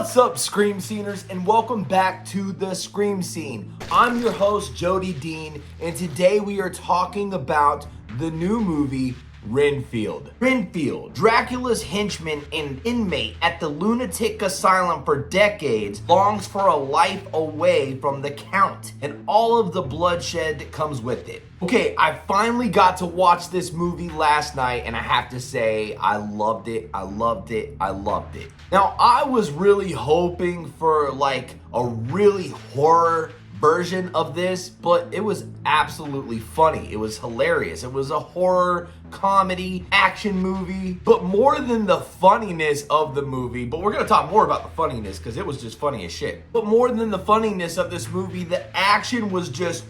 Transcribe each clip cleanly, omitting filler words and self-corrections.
What's up, Scream Sceners, and welcome back to the Scream Scene. I'm your host, Jody Dean, and today we are talking about the new movie, RENFIELD. RENFIELD, Dracula's henchman and inmate at the lunatic asylum for decades, longs for a life away from the Count and all of the bloodshed that comes with it. Okay, I finally got to watch this movie last night, and I have to say, I loved it. Now, I was really hoping for like a really horror version of this, but it was absolutely funny. It was hilarious. It was a horror comedy action movie, but more than the funniness of the movie, but we're gonna talk more about the funniness because it was just funny as shit. But more than the funniness of this movie, the action was just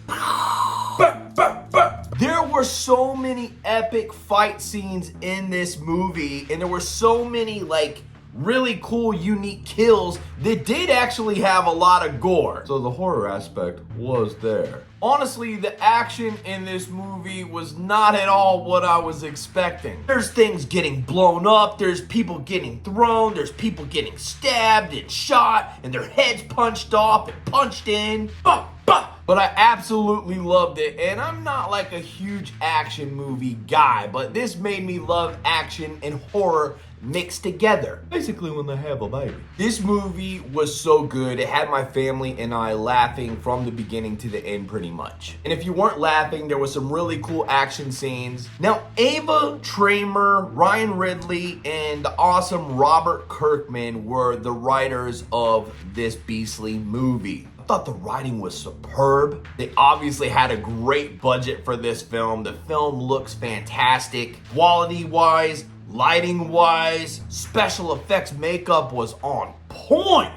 there were so many epic fight scenes in this movie, and there were so many like really cool, unique kills that did actually have a lot of gore. So the horror aspect was there. Honestly, the action in this movie was not at all what I was expecting. There's things getting blown up, there's people getting thrown, there's people getting stabbed and shot, and their heads punched off and punched in. But I absolutely loved it, and I'm not like a huge action movie guy, but this made me love action and horror mixed together. Basically when they have a baby. This movie was so good. It had my family and I laughing from the beginning to the end pretty much. And if you weren't laughing, there was some really cool action scenes. Now, Ava Tramer, Ryan Ridley, and the awesome Robert Kirkman were the writers of this beastly movie. I thought the writing was superb. They obviously had a great budget for this film. The film looks fantastic. Quality-wise, lighting-wise, special effects makeup was on point.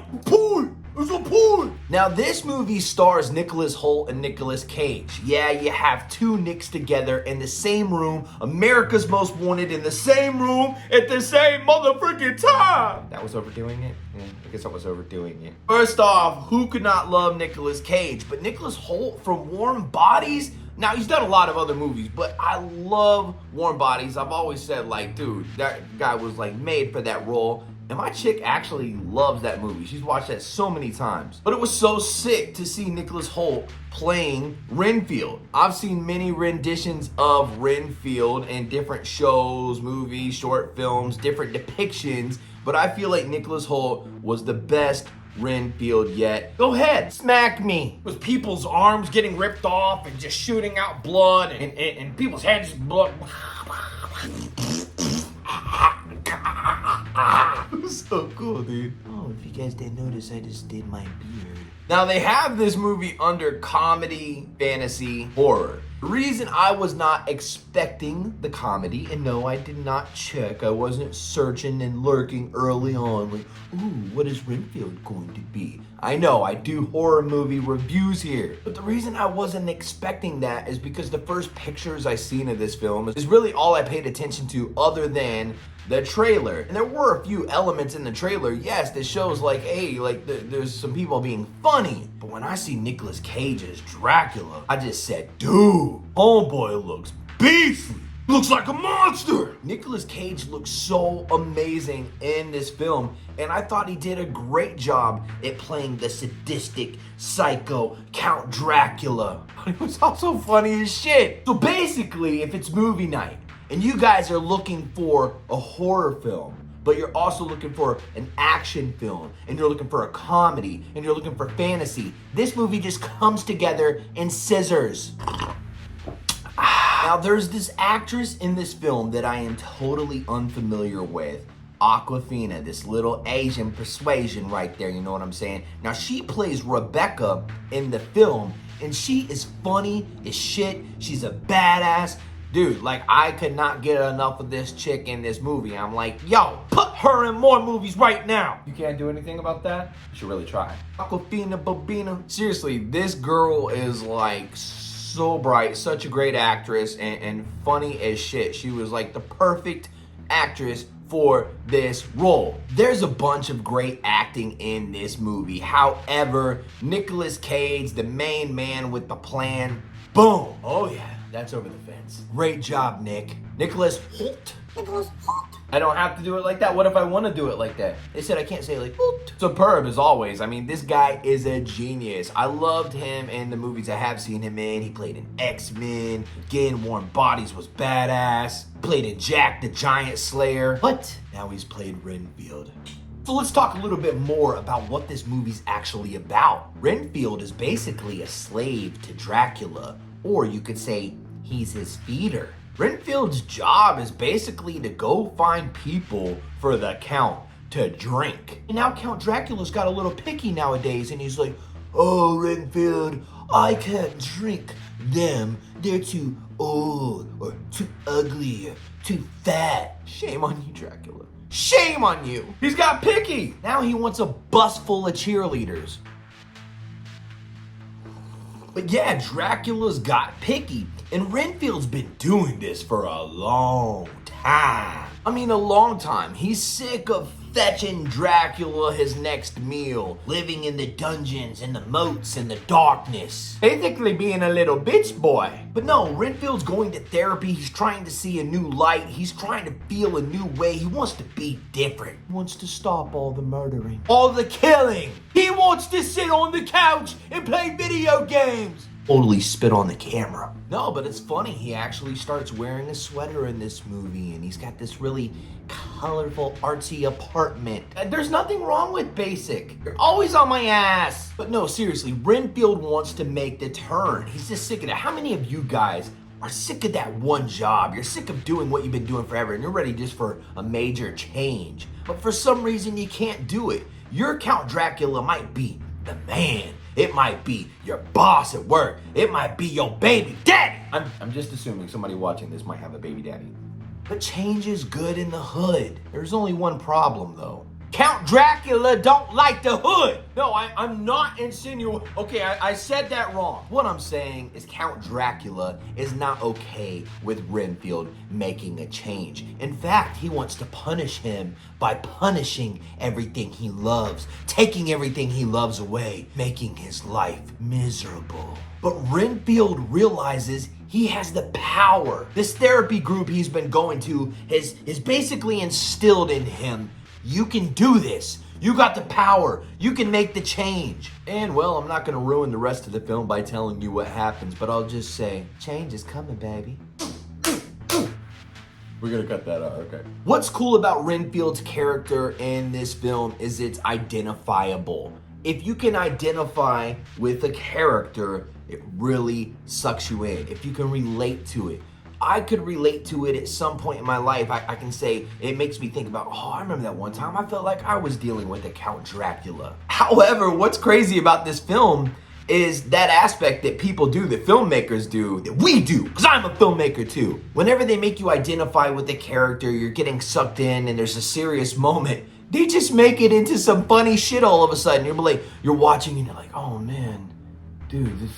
It's a point. Now, this movie stars Nicolas Hoult and Nicolas Cage. Yeah, you have two Nicks together in the same room, America's Most Wanted in the same room at the same motherfucking time. That was overdoing it? Yeah, I guess I was overdoing it. First off, who could not love Nicolas Cage? But Nicolas Hoult from Warm Bodies? Now, he's done a lot of other movies, but I love Warm Bodies. I've always said, like, dude, that guy was, like, made for that role. And my chick actually loves that movie. She's watched that so many times. But it was so sick to see Nicolas Hoult playing RENFIELD. I've seen many renditions of RENFIELD in different shows, movies, short films, different depictions. But I feel like Nicolas Hoult was the best RENFIELD yet. Go ahead, smack me. With people's arms getting ripped off and just shooting out blood and people's heads blood. It was so cool, dude. Oh, if you guys didn't notice, I just did my beard. Now, they have this movie under comedy, fantasy, horror. The reason I was not expecting the comedy, and no, I did not check. I wasn't searching and lurking early on, like, ooh, what is RENFIELD going to be? I know, I do horror movie reviews here. But the reason I wasn't expecting that is because the first pictures I seen of this film is really all I paid attention to other than the trailer. And there were a few elements in the trailer, yes, that shows like, hey, like there's some people being funny. But when I see Nicolas Cage as Dracula, I just said, dude, homeboy looks beastly. Looks like a monster. Nicolas Cage looks so amazing in this film, and I thought he did a great job at playing the sadistic, psycho Count Dracula. But he was also funny as shit. So basically, if it's movie night, and you guys are looking for a horror film, but you're also looking for an action film, and you're looking for a comedy, and you're looking for fantasy, this movie just comes together in scissors. Now, there's this actress in this film that I am totally unfamiliar with. Awkwafina, this little Asian persuasion right there, you know what I'm saying? Now, she plays Rebecca in the film, and she is funny as shit. She's a badass. Dude, like, I could not get enough of this chick in this movie. I'm like, yo, put her in more movies right now. You can't do anything about that? You should really try. Awkwafina Bobina. Seriously, this girl is like so bright, such a great actress, and funny as shit. She was like the perfect actress for this role. There's a bunch of great acting in this movie. However, Nicolas Cage, the main man with the plan, boom. Oh yeah. That's over the fence. Great job, Nick. Nicolas Hoult. I don't have to do it like that. What if I want to do it like that? They said I can't say like Hoult. Superb as always. I mean, this guy is a genius. I loved him in the movies I have seen him in. He played in X-Men. Again, Warm Bodies was badass. Played in Jack the Giant Slayer. But now he's played Renfield. So let's talk a little bit more about what this movie's actually about. Renfield is basically a slave to Dracula, or you could say he's his feeder. Renfield's job is basically to go find people for the Count to drink. And now Count Dracula's got a little picky nowadays, and he's like, oh, Renfield, I can't drink them. They're too old, or too ugly, or too fat. Shame on you, Dracula. Shame on you. He's got picky. Now he wants a bus full of cheerleaders. But yeah, Dracula's got picky, and Renfield's been doing this for a long time. I mean, a long time. He's sick of fetching Dracula his next meal, living in the dungeons and the moats and the darkness. Basically being a little bitch boy. But no, Renfield's going to therapy. He's trying to see a new light. He's trying to feel a new way. He wants to be different. He wants to stop all the murdering, all the killing. He wants to sit on the couch and play video games. Totally spit on the camera. No, but it's funny. He actually starts wearing a sweater in this movie, and he's got this really colorful, artsy apartment. There's nothing wrong with basic. You're always on my ass. But no, seriously, Renfield wants to make the turn. He's just sick of it. How many of you guys are sick of that one job? You're sick of doing what you've been doing forever, and you're ready just for a major change. But for some reason, you can't do it. Your Count Dracula might be the man. It might be your boss at work. It might be your baby daddy. I'm just assuming somebody watching this might have a baby daddy. But change is good in the hood. There's only one problem though. Count Dracula don't like the hood. No, I'm not insinuating. Okay, I said that wrong. What I'm saying is Count Dracula is not okay with Renfield making a change. In fact, he wants to punish him by punishing everything he loves, taking everything he loves away, making his life miserable. But Renfield realizes he has the power. This therapy group he's been going to has basically instilled in him, you can do this. You got the power. You can make the change. And well, I'm not gonna ruin the rest of the film by telling you what happens, but I'll just say, change is coming, baby. We're gonna cut that out, okay. What's cool about Renfield's character in this film is it's identifiable. If you can identify with a character, it really sucks you in. If you can relate to it. I could relate to it at some point in my life. I can say it makes me think about, oh, I remember that one time I felt like I was dealing with a Count Dracula. However, what's crazy about this film is that aspect that people do, that filmmakers do, that we do, because I'm a filmmaker too. Whenever they make you identify with the character, you're getting sucked in and there's a serious moment, they just make it into some funny shit all of a sudden. You're like, you're watching and you're like, oh man, dude, this...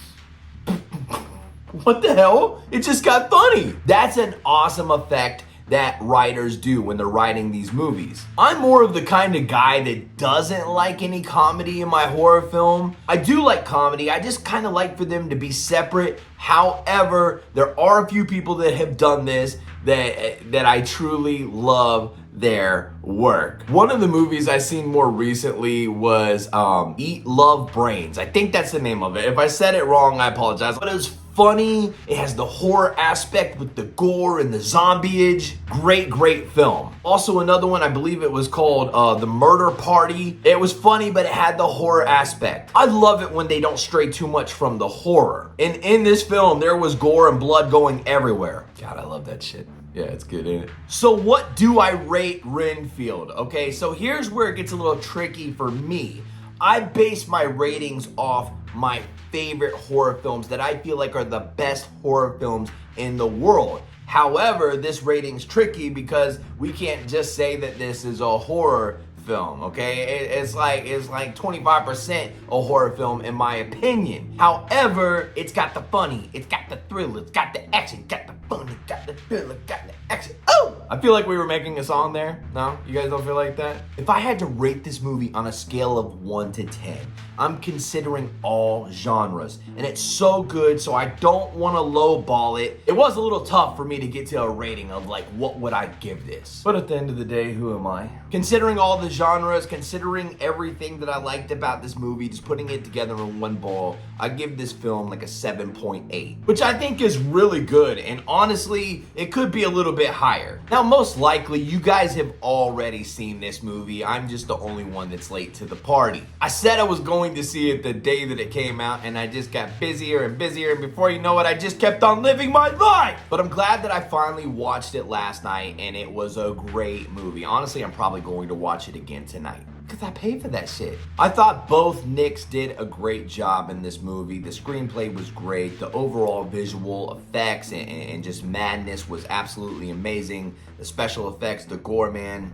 What the hell? It just got funny. That's an awesome effect that writers do when they're writing these movies. I'm more of the kind of guy that doesn't like any comedy in my horror film. I do like comedy. I just kind of like for them to be separate. However, there are a few people that have done this that I truly love their work. One of the movies I seen more recently was Eat, Love, Brains. I think that's the name of it. If I said it wrong, I apologize. But it was funny. It has the horror aspect with the gore and the zombie-age. Great film. Also another one, I believe it was called The Murder Party. It was funny, but it had the horror aspect. I love it when they don't stray too much from the horror. And in this film, there was gore and blood going everywhere. God, I love that shit. Yeah, it's good, ain't it? So what do I rate Renfield? Okay, so here's where it gets a little tricky for me. I base my ratings off my favorite horror films that I feel like are the best horror films in the world. However, this rating's tricky because we can't just say that this is a horror film, okay? It's like 25% a horror film in my opinion. However, it's got the funny, it's got the thrill, it's got the action, got the fun, it got the thrill, it got the action. Oh! I feel like we were making a song there. No? You guys don't feel like that? If I had to rate this movie on a scale of 1 to 10, I'm considering all genres. And it's so good, so I don't want to lowball it. It was a little tough for me to get to a rating of like, what would I give this? But at the end of the day, who am I? Considering all the genres, considering everything that I liked about this movie, just putting it together in one bowl, I give this film like a 7.8, which I think is really good. And honestly, it could be a little bit higher. Now, most likely, you guys have already seen this movie. I'm just the only one that's late to the party. I said I was going to see it the day that it came out, and I just got busier and busier, and before you know it, I just kept on living my life. But I'm glad that I finally watched it last night, and it was a great movie. Honestly, I'm probably going to watch it again tonight, because I paid for that shit. I thought both Nicks did a great job in this movie. The screenplay was great. The overall visual effects and just madness was absolutely amazing. The special effects, the gore, man.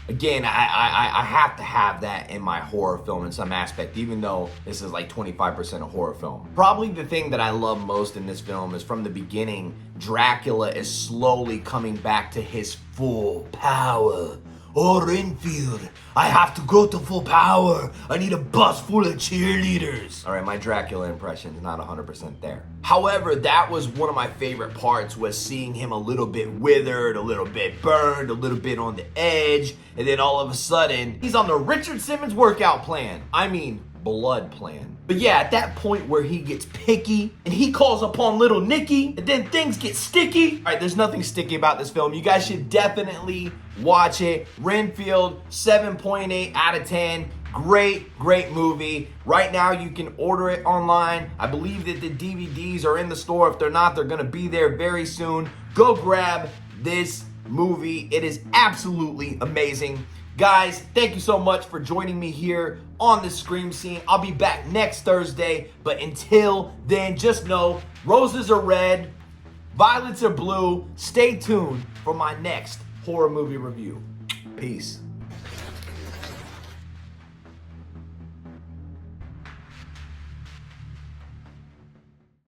Again, I have to have that in my horror film in some aspect, even though this is like 25% a horror film. Probably the thing that I love most in this film is from the beginning, Dracula is slowly coming back to his full power. Oh, RENFIELD, I have to go to full power. I need a bus full of cheerleaders. All right, my Dracula impression is not 100% there. However, that was one of my favorite parts, was seeing him a little bit withered, a little bit burned, a little bit on the edge, and then all of a sudden, he's on the Richard Simmons workout plan. I mean, blood plan. But yeah, at that point where he gets picky and he calls upon little Nicky and then things get sticky. All right, there's nothing sticky about this film. You guys should definitely watch it. RENFIELD, 7.8 out of 10. Great movie. Right now you can order it online. I believe that the DVDs are in the store. If they're not, they're gonna be there very soon. Go grab this movie. It is absolutely amazing. Guys, thank you so much for joining me here on the Scream Scene. I'll be back next Thursday, but until then, just know roses are red, violets are blue. Stay tuned for my next horror movie review. Peace.